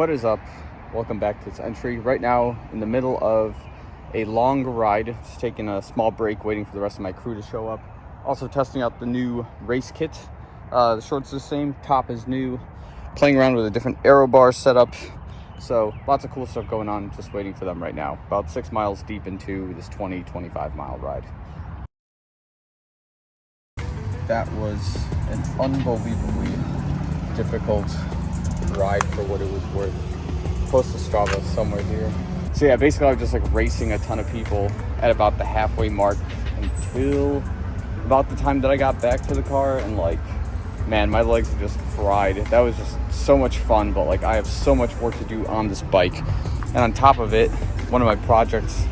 What is up? Welcome back to this entry. Right now, in the middle of a long ride, just taking a small break, waiting for the rest of my crew to show up. Also testing out the new race kit. The shorts are the same, top is new. Playing around with a different aero bar setup. So lots of cool stuff going on, just waiting for them right now. About 6 miles deep into this 25 mile ride. That was an unbelievably difficult ride for what it was worth. Post to Strava somewhere here. So yeah, basically I was just like racing a ton of people at about the halfway mark until about the time that I got back to the car, and like, man, my legs are just fried. That was just so much fun, but like I have so much work to do on this bike. And on top of it, one of my projects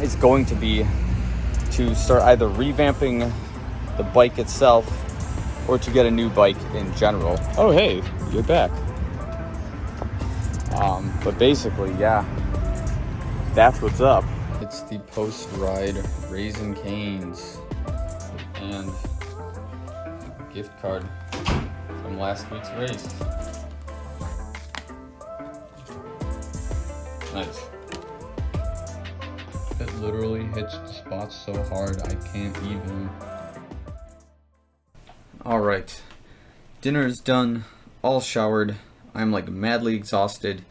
is going to be to start either revamping the bike itself or to get a new bike in general. Oh hey, you're back. But basically, yeah, that's what's up. It's the post-ride Raising Cane's and gift card from last week's race. Nice. It literally hits the spots so hard I can't even. Alright, dinner is done, all showered. I'm like madly exhausted,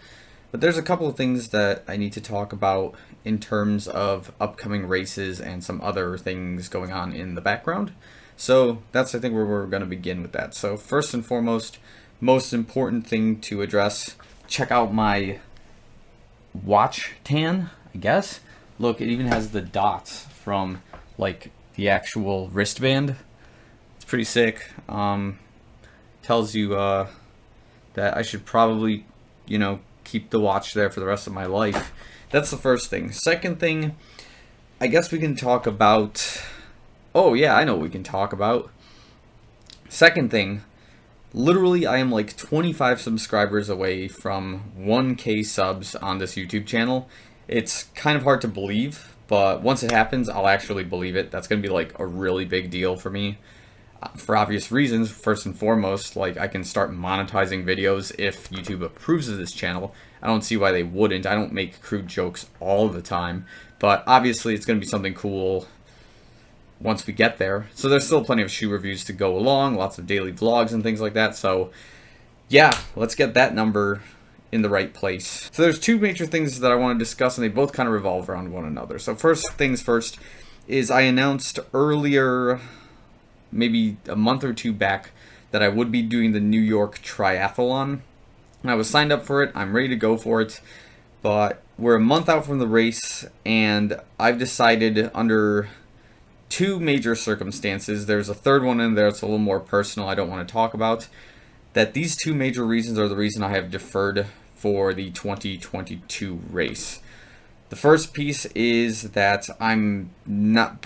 but there's a couple of things that I need to talk about in terms of upcoming races and some other things going on in the background. So that's, I think, where we're going to begin with that. So first and foremost, most important thing to address, check out my watch tan, I guess. Look, it even has the dots from like the actual wristband. It's pretty sick. Tells you that I should probably, keep the watch there for the rest of my life. That's the first thing. Second thing, I guess we can talk about. Oh yeah, I know what we can talk about. Second thing, literally I am like 25 subscribers away from 1K subs on this YouTube channel. It's kind of hard to believe, but once it happens, I'll actually believe it. That's going to be like a really big deal for me. For obvious reasons. First and foremost, like, I can start monetizing videos if YouTube approves of this channel. I don't see why they wouldn't. I don't make crude jokes all the time, but obviously it's going to be something cool once we get there. So there's still plenty of shoe reviews to go along, lots of daily vlogs and things like that. So yeah, let's get that number in the right place. So there's two major things that I want to discuss, and they both kind of revolve around one another. So first things first is I announced earlier, maybe a month or two back, that I would be doing the New York Triathlon. And I was signed up for it. I'm ready to go for it. But we're a month out from the race, and I've decided under two major circumstances, there's a third one in there that's a little more personal I don't want to talk about, that these two major reasons are the reason I have deferred for the 2022 race. The first piece is that I'm not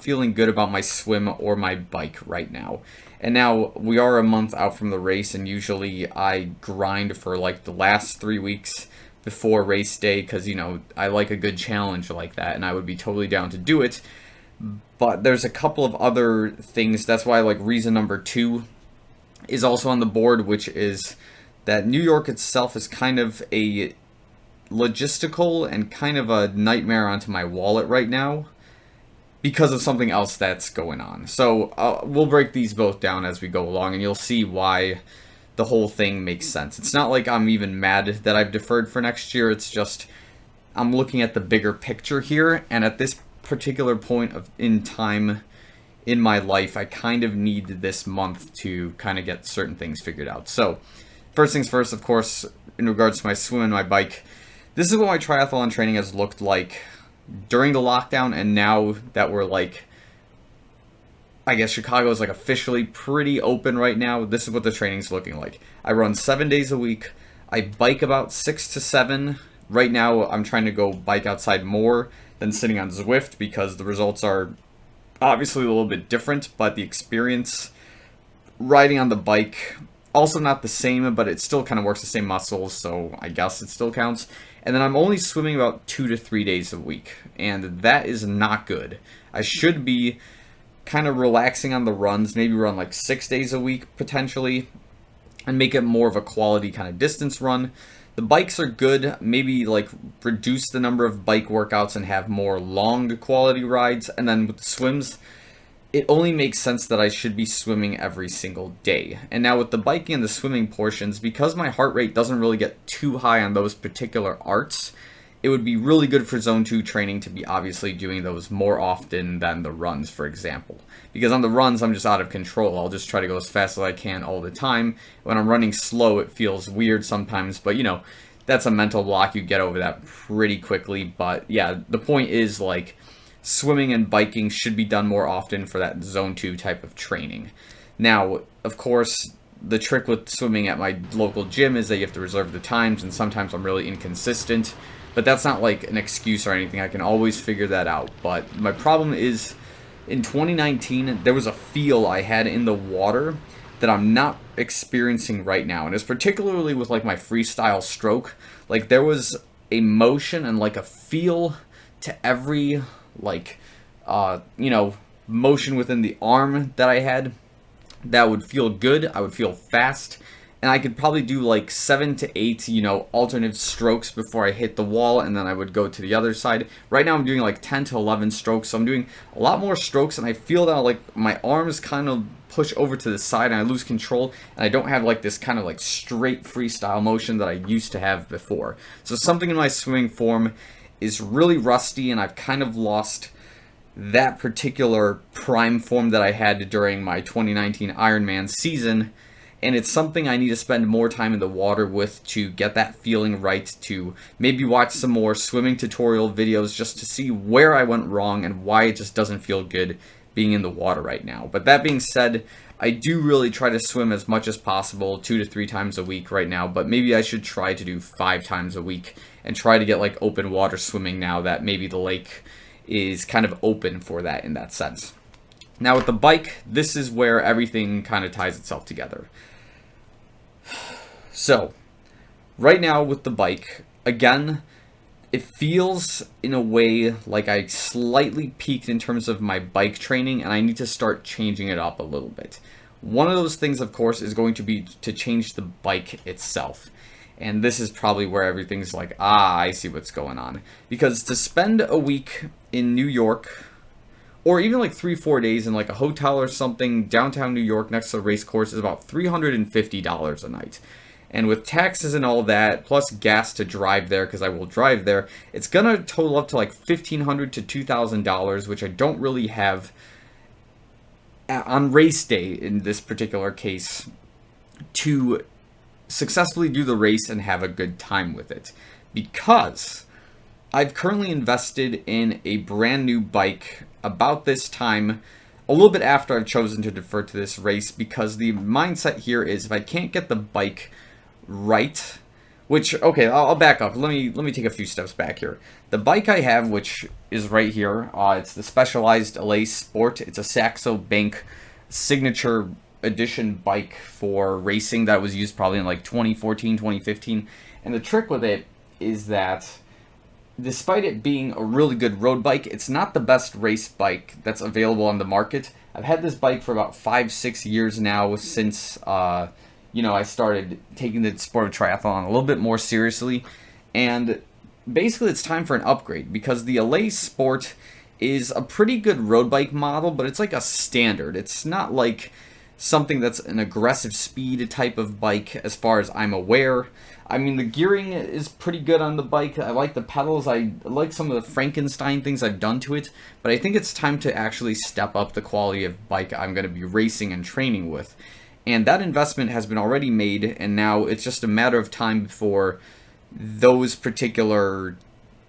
feeling good about my swim or my bike right now. And now we are a month out from the race, and usually I grind for like the last 3 weeks before race day because, I like a good challenge like that, and I would be totally down to do it. But there's a couple of other things. That's why like reason number 2 is also on the board, which is that New York itself is kind of a logistical and kind of a nightmare onto my wallet right now because of something else that's going on. So we'll break these both down as we go along, and you'll see why the whole thing makes sense. It's not like I'm even mad that I've deferred for next year. It's just I'm looking at the bigger picture here, and at this particular point in time in my life, I kind of need this month to kind of get certain things figured out. So first things first, of course, in regards to my swim and my bike, this is what my triathlon training has looked like during the lockdown, and now that we're like, I guess Chicago is like officially pretty open right now, this is what the training's looking like. I run 7 days a week. I bike about 6 to 7. Right now, I'm trying to go bike outside more than sitting on Zwift because the results are obviously a little bit different, but the experience riding on the bike also not the same, but it still kind of works the same muscles, so I guess it still counts. And then I'm only swimming about 2 to 3 days a week, and that is not good. I should be kind of relaxing on the runs, maybe run like 6 days a week potentially, and make it more of a quality kind of distance run. The bikes are good, maybe like reduce the number of bike workouts and have more long quality rides. And then with the swims, it only makes sense that I should be swimming every single day. And now with the biking and the swimming portions, because my heart rate doesn't really get too high on those particular arts, it would be really good for zone 2 training to be obviously doing those more often than the runs, for example. Because on the runs, I'm just out of control. I'll just try to go as fast as I can all the time. When I'm running slow, it feels weird sometimes, but you know, that's a mental block. You get over that pretty quickly. But yeah, the point is, like, swimming and biking should be done more often for that zone 2 type of training. Now, of course, the trick with swimming at my local gym is that you have to reserve the times, and sometimes I'm really inconsistent. But that's not like an excuse or anything. I can always figure that out. But my problem is, in 2019, there was a feel I had in the water that I'm not experiencing right now. And it's particularly with like my freestyle stroke. Like there was a motion and like a feel to every like, motion within the arm that I had that would feel good. I would feel fast. And I could probably do like 7 to 8, alternate strokes before I hit the wall, and then I would go to the other side. Right now I'm doing like 10 to 11 strokes, so I'm doing a lot more strokes, and I feel that like my arms kind of push over to the side, and I lose control, and I don't have like this kind of like straight freestyle motion that I used to have before. So something in my swimming form is really rusty, and I've kind of lost that particular prime form that I had during my 2019 Ironman season. And it's something I need to spend more time in the water with to get that feeling right, to maybe watch some more swimming tutorial videos just to see where I went wrong and why it just doesn't feel good being in the water right now. But that being said, I do really try to swim as much as possible, 2 to 3 times a week right now, but maybe I should try to do 5 times a week and try to get like open water swimming now that maybe the lake is kind of open for that in that sense. Now with the bike, this is where everything kind of ties itself together. So, right now with the bike, again, it feels in a way like I slightly peaked in terms of my bike training, and I need to start changing it up a little bit. One of those things, of course, is going to be to change the bike itself. And this is probably where everything's like, I see what's going on. Because to spend a week in New York, or even like 3-4 days in like a hotel or something downtown New York next to a race course, is about $350 a night. And with taxes and all that, plus gas to drive there, because I will drive there, it's going to total up to like $1,500 to $2,000, which I don't really have on race day in this particular case to successfully do the race and have a good time with it. Because I've currently invested in a brand new bike about this time, a little bit after I've chosen to defer to this race, because the mindset here is if I can't get the bike right, which, okay, I'll back up. Let me take a few steps back here. The bike I have, which is right here, it's the Specialized LA Sport. It's a Saxo Bank signature edition bike for racing that was used probably in like 2014, 2015. And the trick with it is that despite it being a really good road bike, it's not the best race bike that's available on the market. I've had this bike for about 5-6 years now since I started taking the sport of triathlon a little bit more seriously, and basically it's time for an upgrade because the LA Sport is a pretty good road bike model, but it's like a standard. It's not like something that's an aggressive speed type of bike as far as I'm aware. I mean, the gearing is pretty good on the bike. I like the pedals. I like some of the Frankenstein things I've done to it, but I think it's time to actually step up the quality of bike I'm going to be racing and training with. And that investment has been already made, and now it's just a matter of time before those particular,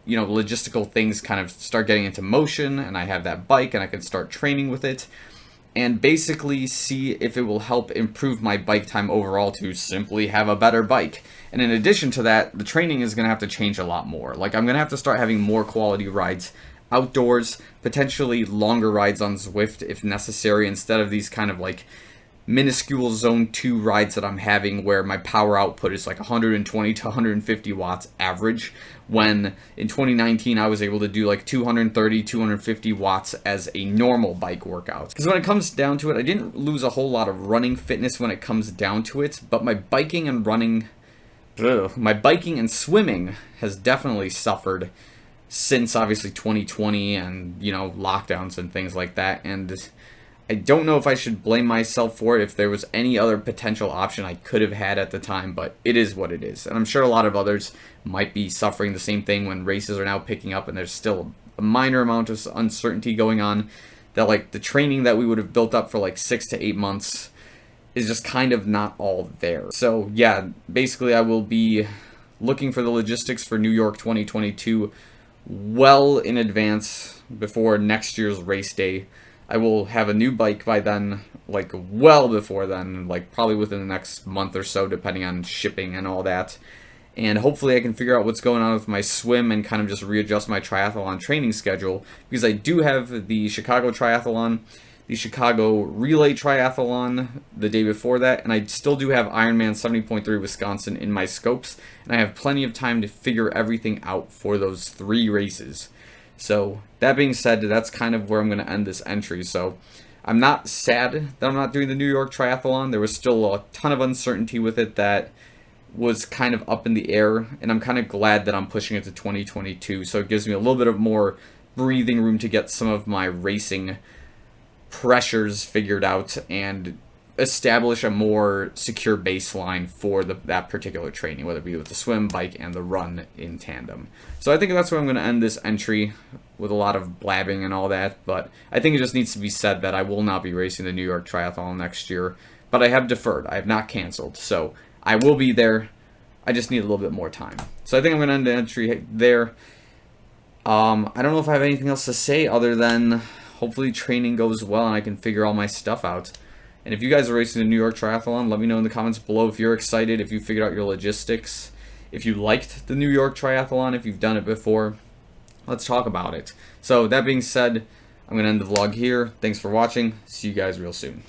logistical things kind of start getting into motion, and I have that bike, and I can start training with it, and basically see if it will help improve my bike time overall to simply have a better bike. And in addition to that, the training is going to have to change a lot more. Like, I'm going to have to start having more quality rides outdoors, potentially longer rides on Zwift if necessary, instead of these kind of like minuscule zone 2 rides that I'm having where my power output is like 120 to 150 watts average, when in 2019 I was able to do like 230, 250 watts as a normal bike workout. Because when it comes down to it, I didn't lose a whole lot of running fitness when it comes down to it, but my biking and swimming has definitely suffered since obviously 2020 and, lockdowns and things like that. And I don't know if I should blame myself for it, if there was any other potential option I could have had at the time, but it is what it is. And I'm sure a lot of others might be suffering the same thing when races are now picking up and there's still a minor amount of uncertainty going on, that like the training that we would have built up for like 6 to 8 months is just kind of not all there. So yeah, basically I will be looking for the logistics for New York 2022 well in advance before next year's race day. I will have a new bike by then, like well before then, like probably within the next month or so, depending on shipping and all that. And hopefully I can figure out what's going on with my swim and kind of just readjust my triathlon training schedule, because I do have the Chicago Triathlon, the Chicago Relay Triathlon the day before that, and I still do have Ironman 70.3 Wisconsin in my scopes, and I have plenty of time to figure everything out for those 3 races. So that being said, that's kind of where I'm going to end this entry. So I'm not sad that I'm not doing the New York Triathlon. There was still a ton of uncertainty with it that was kind of up in the air, and I'm kind of glad that I'm pushing it to 2022. So it gives me a little bit of more breathing room to get some of my racing pressures figured out and establish a more secure baseline for that particular training, whether it be with the swim, bike, and the run in tandem. So I think that's where I'm going to end this entry, with a lot of blabbing and all that, but I think it just needs to be said that I will not be racing the New York Triathlon next year, but I have deferred. I have not canceled, so I will be there. I just need a little bit more time. So I think I'm going to end the entry there. I don't know if I have anything else to say other than hopefully training goes well and I can figure all my stuff out. And if you guys are racing the New York Triathlon, let me know in the comments below if you're excited, if you figured out your logistics, if you liked the New York Triathlon, if you've done it before. Let's talk about it. So that being said, I'm going to end the vlog here. Thanks for watching. See you guys real soon.